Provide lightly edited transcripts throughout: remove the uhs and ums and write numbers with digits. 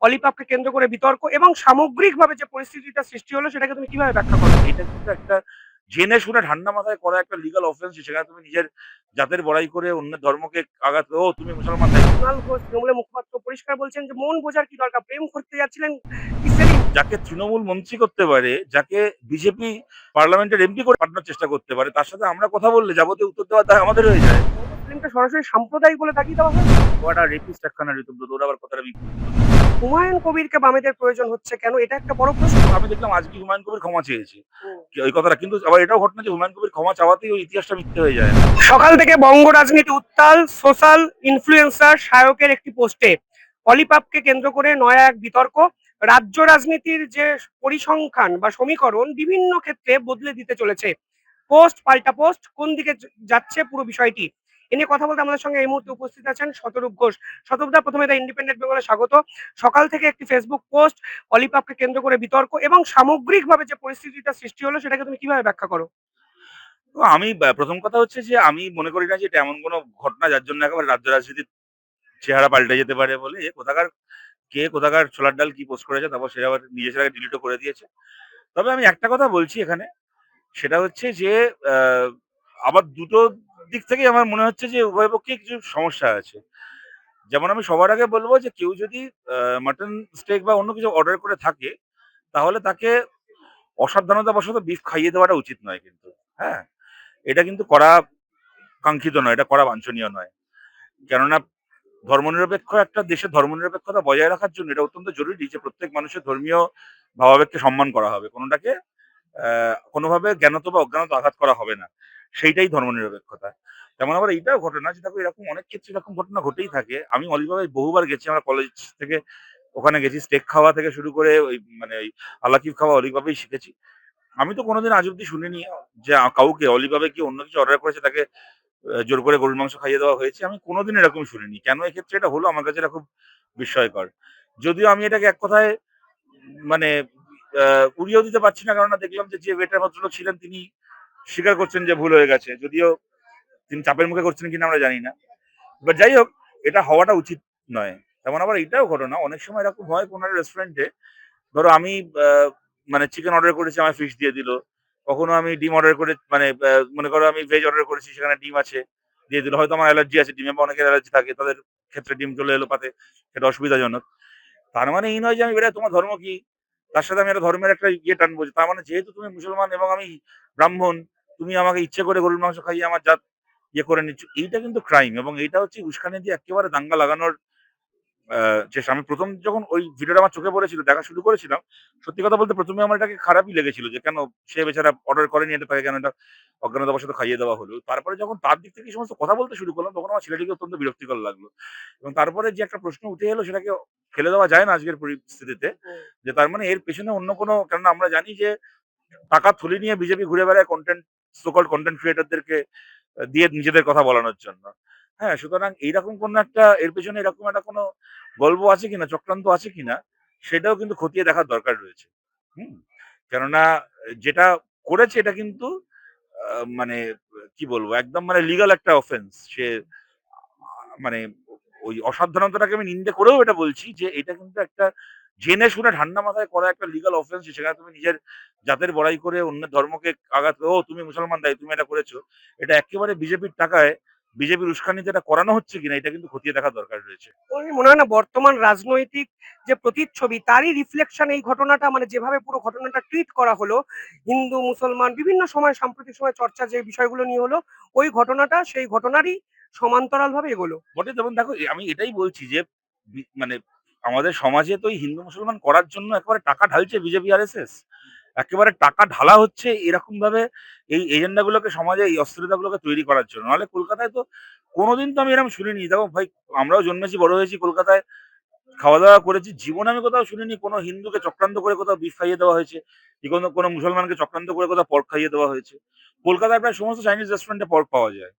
অলিপাপকে কেন্দ্র করে বিতর্ক এবং সামগ্রিকভাবে যে পরিস্থিতিটা সৃষ্টি হলো সেটাকে তুমি কিভাবে ব্যাখ্যা করো? এটা কিন্তু একটা জেনে শুনে ঠান্ডা মাথায় করা একটা লিগাল অফেন্স, সেখানে তুমি নিজের জাতের বড়াই করে অন্যের ধর্মকে আঘাত করে, ও তুমি মুসলমান তাই কুণাল ঘোষ তৃণমূলের মুখপাত্র পরিষ্কার বলছেন যে মন বোঝার কি দরকার, প্রেম করতে যাচ্ছিলেন কি সেলিম? যাকে তৃণমূল মন্ত্রী করতে পারে, যাকে বিজেপি পার্লামেন্টের এমপি করে পাঠানোর চেষ্টা করতে পারে, তার সাথে আমরা কথা বললে যাবতীয় উত্তর দেওয়ার দায় আমাদের হয়ে যায়। সেলিমকে সরাসরি সাম্প্রদায়িক বলে তাকিয়ে দেওয়া হয়। ও একটা রেপিস্ট একখানা ঋতব্রত, ওরা আবার কথাটা বিকৃত। হুমায়ুন কবিরকে বামেদের প্রয়োজন হচ্ছে কেন, এটা একটা বড় প্রশ্ন। আমি দেখলাম আজকে হুমায়ুন কবির ক্ষমা চেয়েছে, হুম। ওই কথাটা কিন্তু আবার এটাও ঘটনা যে হুমায়ুন কবির ক্ষমা চাওয়াতেই ওই ইতিহাসটা মিথ্যে হয়ে যায়। সকাল থেকে বঙ্গ রাজনীতি উত্তাল, সোশ্যাল ইনফ্লুয়েন্সার শায়কের একটি পোস্টে অলিপাপকে কেন্দ্র করে নয়া এক বিতর্ক। রাজ্য রাজনীতির যে পরিসংখ্যান বা সমীকরণ বিভিন্ন ক্ষেত্রে বদলে দিতে চলেছে। পোস্ট পাল্টা পোস্ট, কোন দিকে যাচ্ছে পুরো বিষয়টি এ নিয়ে কথা বলতে আমাদের সঙ্গে এই মুহূর্তে উপস্থিত আছেন শতরূপ ঘোষ। শতরূপদা, প্রথমে দ্য ইন্ডিপেন্ডেন্ট বেঙ্গলে স্বাগত। সকাল থেকে একটি ফেসবুক পোস্ট, অলিপাপকে কেন্দ্র করে বিতর্ক এবং সামগ্রিকভাবে যে পরিস্থিতিটা সৃষ্টি হলো সেটাকে তুমি কিভাবে ব্যাখ্যা করো? তো আমি প্রথম কথা হচ্ছে যে আমি মনে করি না যে এটা এমন কোনো ঘটনা যার জন্য একেবারে রাজ্য রাজনীতির চেহারা পাল্টে যেতে পারে বলে। কোথাকার কে কোথাকার ছোলার ডাল কি পোস্ট করেছে, তারপর সে আবার নিজে সেটাকে ডিলিটও করে দিয়েছে। তবে আমি একটা কথা বলছি এখানে, সেটা হচ্ছে যে আহ, আবার দুটো দিক থেকেই আমার মনে হচ্ছে যে উভয় পক্ষে কিছু সমস্যা আছে। যেমন আমি সবার আগে বলবো যে কেউ যদি মাটন স্টেক বা অন্য কিছু অর্ডার করে থাকে, তাহলে তাকে অসাবধানতাবশত বিফ খাইয়ে দেওয়াটা উচিত নয় কিন্তু। হ্যাঁ, এটা কিন্তু করা কাঙ্ক্ষিত নয়, এটা করা বাঞ্ছনীয় নয়। কেননা ধর্মনিরপেক্ষ একটা দেশের ধর্মনিরপেক্ষতা বজায় রাখার জন্য এটা অত্যন্ত জরুরি যে প্রত্যেক মানুষের ধর্মীয় ভাবাবেগকে সম্মান করা হবে, কোনোটাকে কোনোভাবে জ্ঞানত বা অজ্ঞানত আঘাত করা হবে না। সেইটাই ধর্মনিরপেক্ষতা। তেমন আবার এইটাও ঘটনা যে দেখো এরকম অনেক ক্ষেত্রে এরকম ঘটনা ঘটেই থাকে। আমি অলিভাবে বহুবার গেছি, আমরা কলেজ থেকে ওখানে গেছি, স্টেক খাওয়া থেকে শুরু করে ওই মানে ওই আলাকিব খাওয়া অলিভাবেই শিখেছি। আমি তো কোনোদিন আজ অব্দি শুনিনি যে কাউকে অলিভাবে কি অন্য কিছু অর্ডার করেছে তাকে জোর করে গরুর মাংস খাইয়ে দেওয়া হয়েছে। আমি কোনোদিন এরকম শুনিনি। কেন এক্ষেত্রে এটা হলো আমার কাছে এটা খুব বিস্ময়কর। যদিও আমি এটাকে এক কথায় মানে উড়িয়েও দিতে পারছি না, কেননা দেখলাম যে যে ওয়েটার ভদ্রলোক ছিলেন তিনি স্বীকার করছেন যে ভুল হয়ে গেছে। যদিও তিনি চাপের মুখে করছেন কিনা আমরা জানি না। বাট যাই হোক, এটা হওয়াটা উচিত নয়। তেমন আবার এইটাও ঘটনা, অনেক সময় এরকম হয় কোনো একটা রেস্টুরেন্টে, ধরো আমি মানে চিকেন অর্ডার করেছি, আমায় ফিশ দিয়ে দিল। কখনো আমি ডিম অর্ডার করে মানে মনে করো আমি ভেজ অর্ডার করেছি, সেখানে ডিম আছে, দিয়ে দিল। হয়তো আমার অ্যালার্জি আছে ডিমে, বা অনেকের অ্যালার্জি থাকে, তাদের ক্ষেত্রে ডিম চলে এলো পাতে, সেটা অসুবিধাজনক। তার মানে এই নয় যে আমি বেটা তোমার ধর্ম কি? তার সাথে আমি একটা ধর্মের একটা ইয়ে টানবো। তার মানে যেহেতু তুমি মুসলমান এবং আমি ব্রাহ্মণ, তুমি আমাকে ইচ্ছে করে গরুর মাংস খাইয়ে আমার জাত ইয়ে করে নিচ্ছ। এইটা কিন্তু ক্রাইম, এবং এইটা হচ্ছে উস্কানি দিয়ে একেবারে দাঙ্গা লাগানোর চেষ্টা। আমি ১ম যখন ওই ভিডিওটা আমার চোখে পড়েছিল, দেখা শুরু করেছিলাম, সত্যি কথা বলতে ১ম এ আমার এটাকে খারাপই লেগেছিল যে কেন সে বেচারা অর্ডার করেনি, এটা তাকে কেন এটা অজ্ঞানতাবশত খাইয়ে দেওয়া হলো। তারপরে যখন তার দিক থেকে এই সমস্ত কথা বলতে শুরু করলাম, তখন আমার ছেলেটিকে অত্যন্ত বিরক্তিকর লাগলো। এবং তারপরে যে একটা প্রশ্ন উঠে এলো, সেটাকে ফেলে দেওয়া যায় না আজকের পরিস্থিতিতে। যে তার মানে এর পেছনে অন্য কোনো, কেননা আমরা জানি যে টাকার থলি নিয়ে বিজেপি ঘুরে বেড়ায় কনটেন্ট, সো কল্ড কনটেন্ট ক্রিয়েটরদেরকে দিয়ে নিজেদের কথা বলানোর জন্য। হ্যাঁ, সুতরাং এইরকম কোনো একটা এর পেছনে এরকম একটা কোনো গল্প আছে কিনা, চক্রান্ত আছে কিনা, সেটাও কিন্তু খতিয়ে দেখার দরকার রয়েছে। হুম? কেননা যেটা করেছে এটা কিন্তু মানে কি বলবো, একদম মানে লিগাল একটা অফেন্স। সে মানে ওই অসাবধানতাটাকে আমি নিন্দে করেও এটা বলছি যে এটা কিন্তু একটা জেনে শুনে ঠান্ডা মাথায় করা একটা লিগাল অফেন্স, সেখানে তুমি নিজের জাতের বড়াই করে অন্যের ধর্মকে আঘাত করে, ও তুমি মুসলমান তাই তুমি এটা করেছো। এটা একেবারে বিজেপির টাকায়, বিজেপির উস্কানিতে এটা করানো হচ্ছে কিনা, এটা কিন্তু খতিয়ে দেখার দরকার রয়েছে। তোমার কি মনে হয় না বর্তমান রাজনৈতিক যে প্রতিচ্ছবি তারই রিফ্লেকশন এই ঘটনাটা, মানে যেভাবে পুরো ঘটনাটা ট্রিট করা হলো, হিন্দু মুসলমান বিভিন্ন সময় সাম্প্রতিক সময় চর্চা যে বিষয়গুলো নিয়ে হলো, ওই ঘটনাটা সেই ঘটনারই সমান্তরাল ভাবে এগোলো? বটে, যেমন দেখো আমি এটাই বলছি যে মানে আমাদের সমাজে তো এই হিন্দু মুসলমান করার জন্য একেবারে টাকা ঢালছে বিজেপি আরএসএস। একেবারে টাকা ঢালা হচ্ছে এরকম ভাবে এই এজেন্ডা গুলোকে সমাজে, এই অস্থিরতাগুলোকে তৈরি করার জন্য। নাহলে কলকাতায় তো কোনোদিন তো আমি এরকম শুনিনি। দেখো ভাই, আমরাও জন্মেছি বড় হয়েছি কলকাতায়, খাওয়া দাওয়া করেছি, জীবনে আমি কোথাও শুনিনি কোনো হিন্দুকে চক্রান্ত করে কোথাও বিফ খাইয়ে দেওয়া হয়েছে, কি কোনো মুসলমানকে চক্রান্ত করে কোথাও পর্ক খাইয়ে দেওয়া হয়েছে। কলকাতায় প্রায় সমস্ত চাইনিজ রেস্টুরেন্টে পর্ক পাওয়া যায়।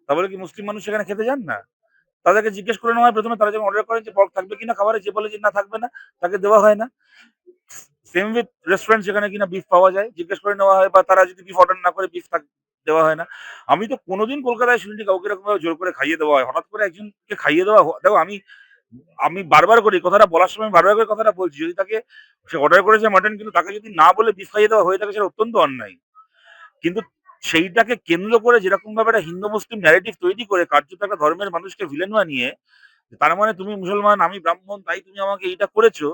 তাহলে কি মুসলিম মানুষ সেখানে খেতে যান না? তাদেরকে জিজ্ঞেস করে নেওয়া হয় ১ম এ, তারা যখন অর্ডার করেন যে পর্ক থাকবে কিনা খাবারে, যে বলে যে না থাকবে না, তাকে দেওয়া হয় না। সেম উইথ রেস্টুরেন্ট যেখানে কিনা বিফ পাওয়া যায়, জিজ্ঞেস করে নেওয়া হয়, বা তারা যদি বিফ অর্ডার না করে বিফ দেওয়া হয় না। আমি তো কোনোদিন কলকাতায় শুনিনি কাউকে এরকম ভাবে জোর করে খাইয়ে দেওয়া হয়। হঠাৎ করে একজনকে খাইয়ে দেওয়া দেখো আমি আমি বারবার করে এই কথাটা বলার সময় বারবার করে কথাটা বলছি, যদি তাকে সে অর্ডার করেছে মাটন, কিন্তু তাকে যদি না বলে বিফ খাইয়ে দেওয়া হয়ে থাকে সেটা অত্যন্ত অন্যায়। কিন্তু সেইটাকে কেন্দ্র করে যেরকম ভাবে একটা হিন্দু মুসলিম ন্যারেটিভ তৈরি করে কার্যত একটা ধর্মের মানুষকে ভিলেন বানিয়ে, তার মানে তুমি মুসলমান আমি ব্রাহ্মণ তাই তুমি আমাকে এইটা করেছো,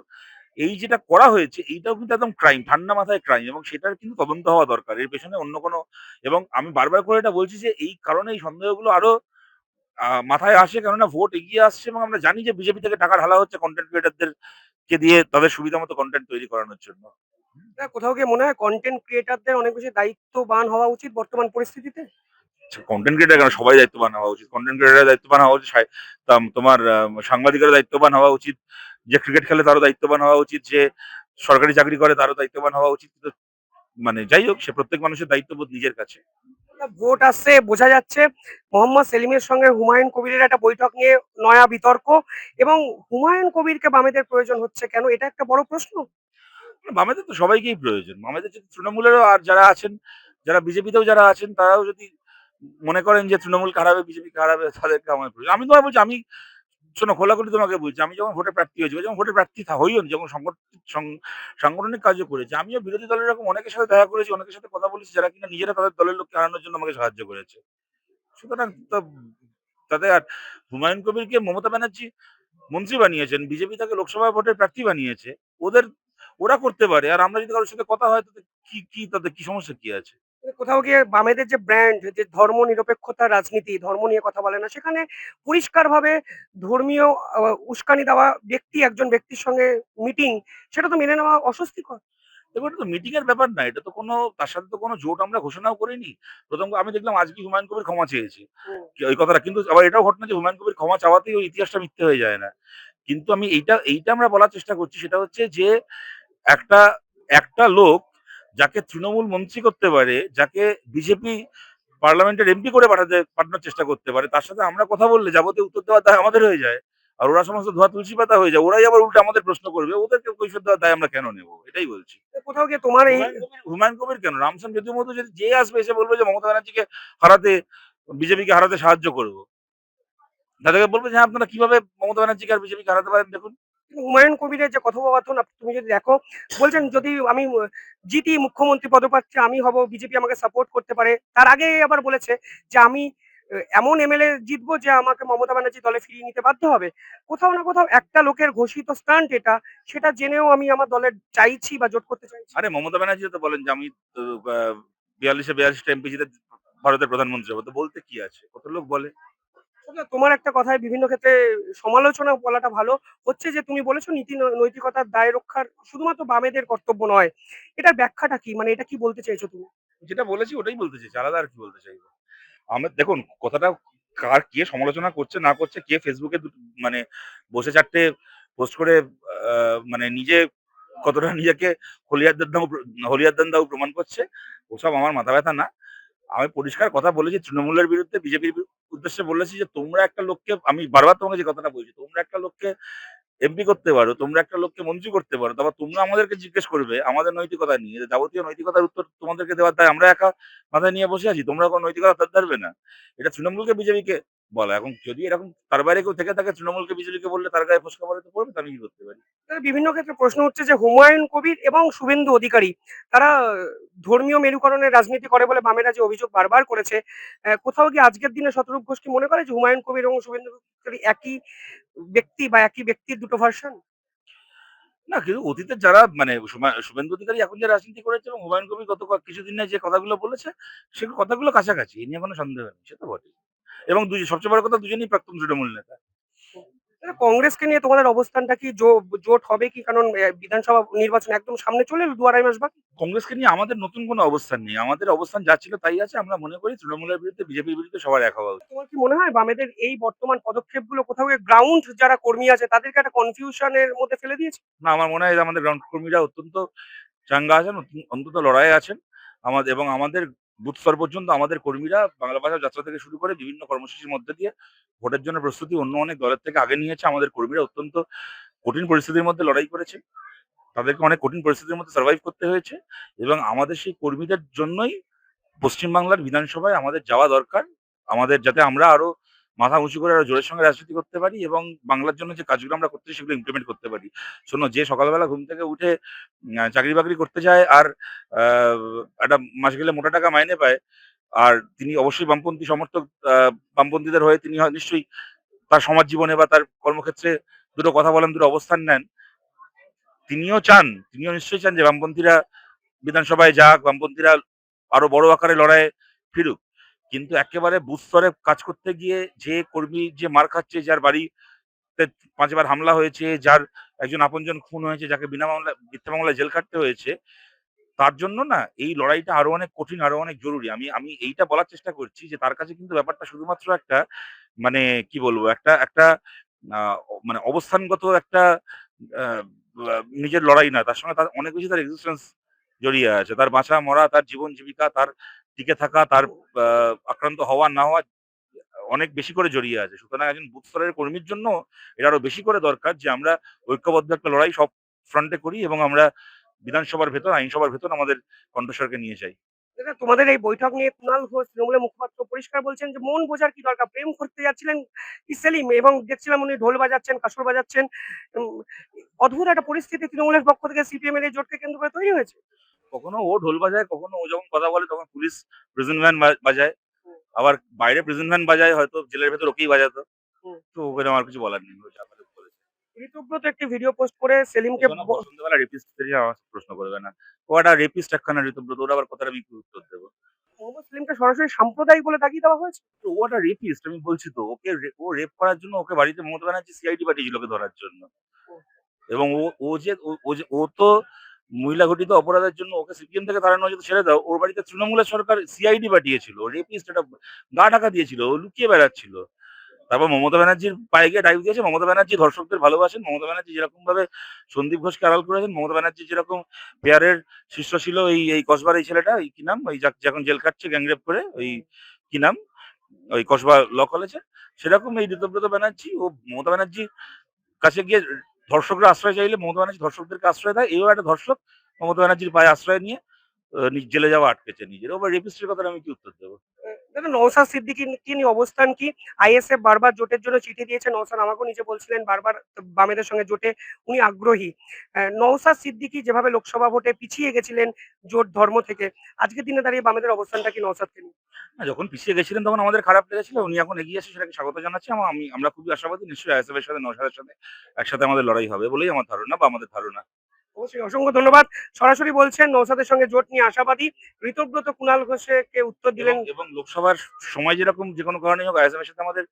এই যেটা করা হয়েছে এইটাও কিন্তু একদম ক্রাইম, ঠান্ডা মাথায় ক্রাইম, এবং সেটার কিন্তু তদন্ত হওয়া দরকার এর পেছনে অন্য কোনো। এবং আমি বারবার করে এটা বলছি যে এই কারণে এই সন্দেহগুলো আরো মাথায় আসে, কেননা ভোট এগিয়ে আসছে এবং আমরা জানি যে বিজেপি থেকে টাকা ঢালা হচ্ছে কন্টেন্ট ক্রিয়েটারদের কে দিয়ে তাদের সুবিধা মতো কন্টেন্ট তৈরি করানোর জন্য। কোথাও গিয়ে মনে হয় কন্টেন্ট ক্রিয়েটরদের অনেক বেশি দায়িত্ববান হওয়া উচিত বর্তমান পরিস্থিতিতে? কন্টেন্ট ক্রিয়েটার কেন, সবাই দায়িত্ববান হওয়া উচিত, কন্টেন্ট ক্রিয়েটার দায়িত্ববান হওয়া উচিত, তোমার সাংবাদিকেরও দায়িত্ববান হওয়া উচিত, যে ক্রিকেট খেলে তারও দায়িত্ববান হওয়া উচিত, যে সরকারি চাকরি করে তারও দায়িত্ববান হওয়া উচিত। কিন্তু মানে যাই হোক, সে প্রত্যেক মানুষের দায়িত্ববোধ নিজের কাছে। ভোট আসছে, বোঝা যাচ্ছে মোহাম্মদ সেলিমের সঙ্গে হুমায়ুন কবিরের একটা বৈঠক নিয়ে নয়া বিতর্ক, এবং হুমায়ুন কবিরকে বামেদের প্রয়োজন হচ্ছে কেন, এটা একটা বড় প্রশ্ন। বামেদের তো সবাইকেই প্রয়োজন, বামেদের যদি তৃণমূলেরও আর যারা আছেন, যারা বিজেপিতেও যারা আছেন, তারাও যদি মনে করেন যে তৃণমূল হারাবে বিজেপি হারাবে, তাদেরকে আমার প্রয়োজন। আমি তোমায় বলছি, আমি শোনো খোলাখুলি তোমাকে বলছি, আমি যখন ভোটে প্রার্থী হয়েছি বা যখন ভোটে প্রার্থী হইও নি, যখন সাংগঠনিক কাজও করেছি, আমিও বিরোধী দলের এরকম অনেকের সাথে দেখা করেছি, অনেকের সাথে কথা বলেছি যারা কিনা নিজেরা তাদের দলের লোককে হারানোর জন্য আমাকে সাহায্য করেছে। সুতরাং তাদের আর হুমায়ুন কবিরকে মমতা ব্যানার্জি মন্ত্রী বানিয়েছেন, বিজেপি তাকে লোকসভা ভোটের প্রার্থী বানিয়েছে। ওদের ওরা করতে পারে, আর আমরা যদি কারোর সাথে কথা হয় তাতে কি তাদের কি সমস্যা কি আছে? কোথাও গিয়ে বামেদের যে ব্র্যান্ড, যে ধর্ম নিরপেক্ষতার রাজনীতি, ধর্ম নিয়ে কথা বলে না, সেখানে পরিষ্কারভাবে ধর্মীয় উস্কানি দেওয়া ব্যক্তি, একজন ব্যক্তির সঙ্গে মিটিং, সেটা তো মেনে নেওয়া অস্বস্তিকর। দেখো, এটা তো মিটিং এর ব্যাপার না, এটা তো কোনো, তার সাথে তো কোনো জোট আমরা ঘোষণাও করিনি। প্রথম আমি দেখলাম আজকে হুমায়ুন কবির ক্ষমা চেয়েছে, হুম। ওই কথাটা কিন্তু আবার এটাও ঘটনা যে হুমায়ুন কবির ক্ষমা চাওয়াতেই ওই ইতিহাসটা মিথ্যে হয়ে যায় না। কিন্তু আমি এইটা আমরা বলার চেষ্টা করছি, সেটা হচ্ছে যে একটা একটা লোক যাকে তৃণমূল মন্ত্রী করতে পারে, যাকে বিজেপি পার্লামেন্টের এমপি করে পাঠানোর চেষ্টা করতে পারে, তার সাথে আমরা কথা বললে যাবতীয় উত্তর দেওয়ার দায় আমাদের হয়ে যায়। আর ওরা সমস্ত ধোয়া তুলসী পাতা হয়ে যায়, ওরাই আবার উল্টে আমাদের প্রশ্ন করবে, ওদেরকে কৈফিয়ত দেওয়ার দায় আমরা কেন নেব? এটাই বলছি। কোথাও গিয়ে তোমার এই হুমায়ুন কবির কেন, রামসান যদুর মতো যদি যে আসবে এসে বলবে যে মমতা ব্যানার্জিকে হারাতে, বিজেপিকে হারাতে সাহায্য করবো, তাদেরকে বলবে যে হ্যাঁ, আপনারা কিভাবে মমতা ব্যানার্জিকে আর বিজেপিকে হারাতে পারেন দেখুন। হুমায়ুন কবিরের যে কথোপকথন তুমি যদি দেখো, বলছেন যদি আমি জিতি মুখ্যমন্ত্রী পদপ্রার্থী আমি হব, বিজেপি আমাকে সাপোর্ট করতে পারে। তার আগে আবার বলেছে যে আমি এমন এমএলএ জিতবো যে আমাকে মমতা ব্যানার্জি দলে ফিরিয়ে নিতে বাধ্য হবে। কোথাও না কোথাও একটা লোকের ঘোষিত স্টান্ট এটা, সেটা জেনেও আমি আমার দলের চাইছি বা জোট করতে চাইছি। আরে মমতা ব্যানার্জি তো বলেন যে আমি 42-42টা এমপি জিতে ভারতের প্রধানমন্ত্রী হবো, তো বলতে কি আছে, কত লোক বলে। আসলে তোমার একটা কথায় বিভিন্ন ক্ষেত্রে সমালোচনা বলাটা ভালো হচ্ছে, যে তুমি বলেছো নীতি নৈতিকতার দায় রক্ষার শুধুমাত্র বামেদের কর্তব্য নয়। এটার ব্যাখ্যাটা কি, মানে এটা কি বলতে চাইছো তুমি? যেটা বলেছি ওটাই বলতে চাইছি, আলাদা আর কি বলতে চাইবো। আমরা দেখুন কথাটা, কে সমালোচনা করছে না করছে, কে ফেসবুকে মানে বসে 4টে পোস্ট করে মানে নিজে কতটা নিজেকে হলিয়ার দান দাও প্রমাণ করছে, ওসব আমার মাথা ব্যথা না। আমি পরিষ্কার কথা বলেছি, তৃণমূলের বিরুদ্ধে বিজেপির উদ্দেশ্যে বলেছি যে তোমরা একটা লোককে, আমি বারবার তোমাকে যে কথাটা বলছি, তোমরা একটা লোককে এমপি করতে পারো, তোমরা একটা লোককে মন্ত্রী করতে পারো, তারপর তোমরা আমাদেরকে জিজ্ঞেস করবে আমাদের নৈতিকতা নিয়ে, যাবতীয় নৈতিকতার উত্তর তোমাদেরকে দেওয়ার দায় আমরা একা মাথায় নিয়ে বসে আছি, তোমরা কোনো নৈতিকতা ধরবে না। এটা তৃণমূলকে বিজেপিকে বলা, এখন যদি এরকম তার বাইরে কেউ থেকে থাকে তৃণমূলকে বিজেপিকে বললে তার গায়ে ফোসকা পড়ে, তো পড়বে, তো আমি কি করতে পারি? বিভিন্ন ক্ষেত্রে প্রশ্ন উঠছে যে হুমায়ুন কবির এবং শুভেন্দু অধিকারী, তারা ধর্মীয় মেরুকরণের রাজনীতি করে বলে বামেরা যে অভিযোগ বারবার করেছে, কোথাও কি আজকের দিনে শতরূপ ঘোষ কি মনে করে যে হুমায়ুন কবির এবং শুভেন্দু অধিকারী একই ব্যক্তি বা একই ব্যক্তির দুটো ভার্সন? না, কিন্তু অতীতের যারা মানে শুভেন্দু অধিকারী এখন যে রাজনীতি করেছে এবং হুমায়ুন কবির গত কিছুদিনে যে কথাগুলো বলেছে, সে কথাগুলো কাছাকাছি, এ নিয়ে কোনো সন্দেহ নেই, সে তো বটেই। এবং সবচেয়ে বড় কথা, দুজনেই প্রাক্তন তৃণমূল নেতা। কংগ্রেসকে নিয়ে তোমাদের অবস্থানটা কি, জোট হবে কি? কারণ বিধানসভা নির্বাচন একদম সামনে চলে এলো, 2-2.5 মাস বাকি। কংগ্রেসকে নিয়ে আমাদের নতুন কোনো অবস্থান নেই। আমাদের অবস্থান যা ছিল তাই আছে। আমরা মনে করি তৃণমূলের বিরুদ্ধে, বিজেপির বিরুদ্ধে সবার এক হওয়া উচিত। তোমার কি মনে হয় বামেদের এই বর্তমান পদক্ষেপগুলো কোথাও গ্রাউন্ড যারা কর্মী আছে তাদেরকে একটা কনফিউশনের মধ্যে ফেলে দিয়েছে? না, আমার মনে হয় যে আমাদের গ্রাউন্ড কর্মীরা অত্যন্ত চাঙ্গা আছেন, অন্তত লড়াইয়ে আছেন। এবং আমাদের বুথ স্তর পর্যন্ত আমাদের কর্মীরা বাংলা ভাষা যাত্রা থেকে শুরু করে বিভিন্ন কর্মসূচির মধ্যে দিয়ে ভোটের জন্য প্রস্তুতি অন্য অনেক দলের থেকে আগে নিয়েছে। আমাদের কর্মীরা অত্যন্ত কঠিন পরিস্থিতির মধ্যে লড়াই করেছে। তাদেরকে অনেক কঠিন পরিস্থিতির মধ্যে সার্ভাইভ করতে হয়েছে, এবং আমাদের সেই কর্মীদের জন্যই পশ্চিমবাংলার বিধানসভায় আমাদের যাওয়া দরকার। আমাদের যাতে আমরা আরো মাথা উঁচু করে আরো জোরের সঙ্গে রাজনীতি করতে পারি এবং বাংলার জন্য যে কাজগুলো আমরা করতেছি সেগুলো ইমপ্লিমেন্ট করতে পারি। শোনো, যে সকালবেলা ঘুম থেকে উঠে চাকরি-বাকরি করতে যায় আর আ একটা মাস গেলে মোটা টাকা মাইনে পায়, আর তিনি অবশ্যই বামপন্থী সমর্থক, বামপন্থীদের হয়ে তিনি নিশ্চয়ই তার সমাজ জীবনে বা তার কর্মক্ষেত্রে দুটো কথা বলেন, দুটো অবস্থান নেন। তিনিও নিশ্চয়ই চান যে বামপন্থীরা বিধানসভায় যাক, বামপন্থীরা আরো বড় আকারে লড়াইয়ে ফিরুক। কিন্তু একেবারে বুথ স্তরে কাজ করতে গিয়ে যে কর্মী যে মার খাচ্ছে, যার বাড়িতে ৫ বার হামলা হয়েছে, যার একজন আপনজন খুন হয়েছে, যাকে বিনা মামলায় মিথ্যা মামলায় জেল খাটতে হয়েছে, তার জন্য না এই লড়াইটা আরো অনেক কঠিন, আরো অনেক জরুরি। আমি এইটা বলার চেষ্টা করছি যে তার কাছে কিন্তু ব্যাপারটা শুধুমাত্র একটা, মানে কি বলবো? একটা একটা আ মানে অবস্থানগত একটা আ আ নিজের লড়াই না। তার সঙ্গে তার অনেক বেশি তার এক্সিস্টেন্স জড়িয়ে আছে। তার বাঁচা-মরা, তার জীবন-জীবিকা, তার টিকে থাকা, তার আ আক্রান্ত হওয়া না হওয়া অনেক বেশি করে জড়িয়ে আছে। সুতরাং একজন বুথ স্তরের কর্মীর জন্য এটা আরো বেশি করে দরকার যে আমরা ঐক্যবদ্ধ একটা লড়াই সব ফ্রন্টে করি এবং আমরা বিধানসভার ভেতর, আইনসভার ভেতর আমাদের কণ্ঠস্বরকে নিয়ে যাই। দাদা, তোমাদের এই বৈঠক নিয়ে কুণাল ঘোষ তৃণমূলের মুখপাত্র পরিষ্কার বলছেন যে মন বোঝার কি দরকার? প্রেম করতে যাচ্ছিলেন কি সেলিম, এবং দেখছিলাম উনি ঢোল বাজাচ্ছেন, কাসর বাজাচ্ছেন। উম অদ্ভুত একটা পরিস্থিতি তৃণমূলের পক্ষ থেকে সিপিএম এর এই জোটকে কেন্দ্র করে তৈরি হয়েছে। কখনো ও ঢোল বাজায়, কখনো ও যখন কথা বলে তখন পুলিশ প্রিজন ভ্যান বাজায়। হুম, আবার বাইরে প্রিজন ভ্যান বাজায়, হয়তো জেলের ভেতর ওকেই বাজাতো। হুম। তো ওখানে আমার কিছু বলার নেই। ও যা পারে বলেছে। ঋতব্রত একটি ভিডিও পোস্ট করে সেলিমকে শোনো, সন্ধ্যেবেলা রেপিস্টদের নিয়ে আমার প্রশ্ন করবে না। ও একটা রেপিস্ট একখানা ঋতব্রত, ওর আবার কথার আমি কি উত্তর দেব? মোহাম্মদ সেলিমকে সরাসরি সাম্প্রদায়িক বলে দাগিয়ে দেওয়া হয়েছে। তো ও একটা রেপিস্ট, আমি বলছি তো। ও রেপ করার জন্য ওকে বাড়িতে মমতা ব্যানার্জি সিআইডি পাঠিয়েছিল ওকে ধরার জন্য। এবং ও তো মহিলা ঘটিত অপরাধের জন্য ওকে সিপিএম থেকে তাড়ানো হয়েছে তো ছেড়ে দাও। ওর বাড়িতে তৃণমূলের সরকার সিআইডি পাঠিয়েছিল। রেপিস্ট, একটা গা ঢাকা দিয়েছিল। ও লুকিয়ে বেড়াচ্ছিল। তারপর মমতা ব্যানার্জির পায়ে গিয়ে ডাইভ দিয়েছে। মমতা ব্যানার্জি ধর্ষকদের ভালোবাসেন। মমতা ব্যানার্জি যেরকমভাবে সন্দীপ ঘোষকে আড়াল করেছেন, মমতা ব্যানার্জি যেরকম পেয়ারের শীর্ষ ছিল এই কসবার এই ছেলেটা, এই কি নাম? ওই যে এখন জেল খাটছে গ্যাংরেপ করে, ওই কি নাম? ওই কসবা ল কলেজে। সেরকম এই ঋতব্রত ব্যানার্জি, ও মমতা ব্যানার্জির কাছে গিয়ে ধর্ষকরা আশ্রয় চাইলে মমতা ব্যানার্জি ধর্ষকদেরকে আশ্রয় দেয়। এও একটা ধর্ষক, মমতা ব্যানার্জির পায়ে আশ্রয় নিয়ে জেলে যাওয়া আটকেছে নিজের। ও আবার রেপিস্টের কথাটা আমি কি উত্তর দেব? দাদা, নওশাদ সিদ্দিকী নিয়ে অবস্থান কি? আইএসএফ বারবার জোটের জন্য চিঠি দিয়েছে। নওশাদ আমাকেও নিজে বলছিলেন বারবার বামেদের সঙ্গে জোটে উনি আগ্রহী। নওশাদ সিদ্দিকী যেভাবে লোকসভা ভোটে পিছিয়ে গেছিলেন জোট ধর্ম থেকে, আজকের দিনে দাঁড়িয়ে বামেদের অবস্থানটা কি নওশাদকে নিয়ে? না, যখন পিছিয়ে গেছিলেন তখন আমাদের খারাপ লেগেছিল। উনি এখন এগিয়ে এসে সেটাকে স্বাগত জানাচ্ছি। আমরা খুবই আশাবাদী, নিশ্চয়ই আইএসএফ এর সাথে নওশাদের সাথে একসাথে আমাদের লড়াই হবে বলেই আমার ধারণা বা আমাদের ধারণা। অবশ্যই, অসংখ্য ধন্যবাদ। সরাসরি বলছেন নওশাদের সঙ্গে জোট নিয়ে আশাবাদী। ঋতব্রত কুণাল ঘোষকে উত্তর এবং দিলেন। এবং লোকসভার সময় যেরকম যেকোনো কারণেই হোক আইএসএফ এর সাথে আমাদের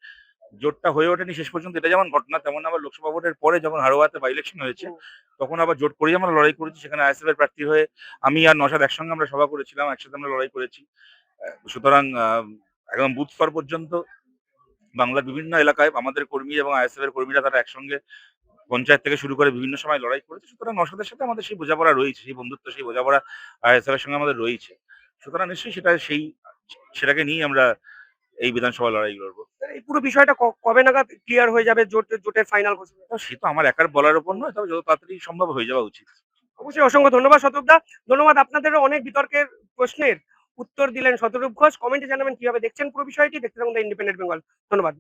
জোটটা হয়ে ওঠেনি শেষ পর্যন্ত, এটা যেমন ঘটনা, তেমন আবার লোকসভা ভোটের পরে যখন হাড়োয়াতে বাই ইলেকশন হয়েছে হুম, তখন আবার জোট করেই আমরা লড়াই করেছি। সেখানে আইএসএফ এর প্রার্থী হয়ে আমি আর নওশাদ একসঙ্গে আমরা সভা করেছিলাম, একসাথে আমরা লড়াই করেছি। সুতরাং একদম বুথ স্তর পর্যন্ত বাংলার বিভিন্ন এলাকায় আমাদের কর্মী এবং আইএসএফ এর কর্মীরা তারা একসঙ্গে পঞ্চায়েত থেকে শুরু করে বিভিন্ন সময় লড়াই করেছে। সুতরাং নওশাদের সাথে আমাদের সেই বোঝাপড়া রয়েছে, সেই বন্ধুত্ব, সেই বোঝাপড়া আইএসএফ এর সঙ্গে আমাদের রয়েছে। সুতরাং নিশ্চয়ই সেটাকে নিয়েই আমরা এই বিধানসভা লড়াই লড়বো। এই পুরো বিষয়টা কবে নাগাদ ক্লিয়ার হয়ে যাবে, জোটের ফাইনাল ঘোষণা? তো সে তো আমার একার বলার উপর নয়, তবে যত তাড়াতাড়ি সম্ভব হয়ে যাওয়া উচিত। অবশ্যই, অসংখ্য ধন্যবাদ শতবদা। ধন্যবাদ আপনাদেরও, অনেক বিতর্কের প্রশ্নের উত্তর দিলেন শতরূপ ঘোষ। কমেন্টে জানাবেন কিভাবে দেখছেন পুরো বিষয়টি। দেখতে থাকুন দ্য ইন্ডিপেন্ডেন্ট বেঙ্গল। ধন্যবাদ।